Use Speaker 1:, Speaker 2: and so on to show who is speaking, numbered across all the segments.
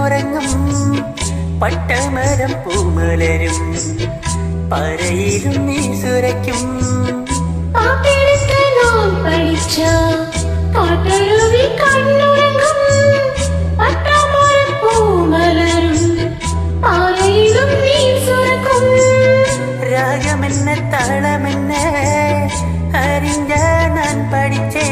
Speaker 1: കണ്ണുറങ്ങും പട്ടമരം പൂമലരും പറയിലും നീ സുരയ്ക്കും
Speaker 2: പഠിച്ച കാട്ടരുവി കണ്ണുറങ്ങും പട്ടമരം പൂമലരും പറയിലും നീ സുരക്കും
Speaker 1: രാഗമെന്ന താളമെന്ന അറിഞ്ഞ ഞാൻ പഠിച്ചേ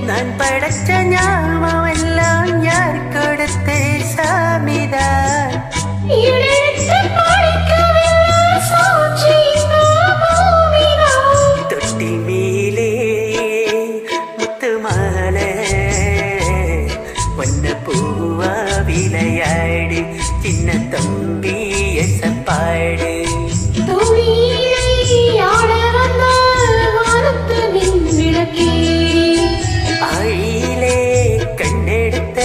Speaker 1: நான் படைச்ச ஞாபகமெல்லாம் யார் கொடுத்த சாமிதான் தொட்டி மேலே முத்துமாலை வண்ண பூவா விளையாடு சின்ன தம்பி எசப்பாடு ஆயிலே கண்ணெடுத்த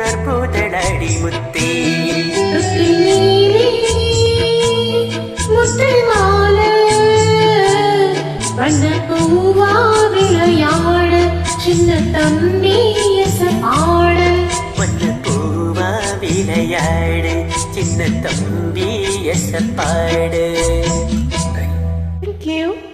Speaker 1: அற்புதடி முத்தே
Speaker 2: பூவா விளையாடு சின்ன தம்பி ஆடு
Speaker 1: வண்ண பூவா விளையாடு சின்ன தம்பி எசப்பாடு.
Speaker 2: Thank you.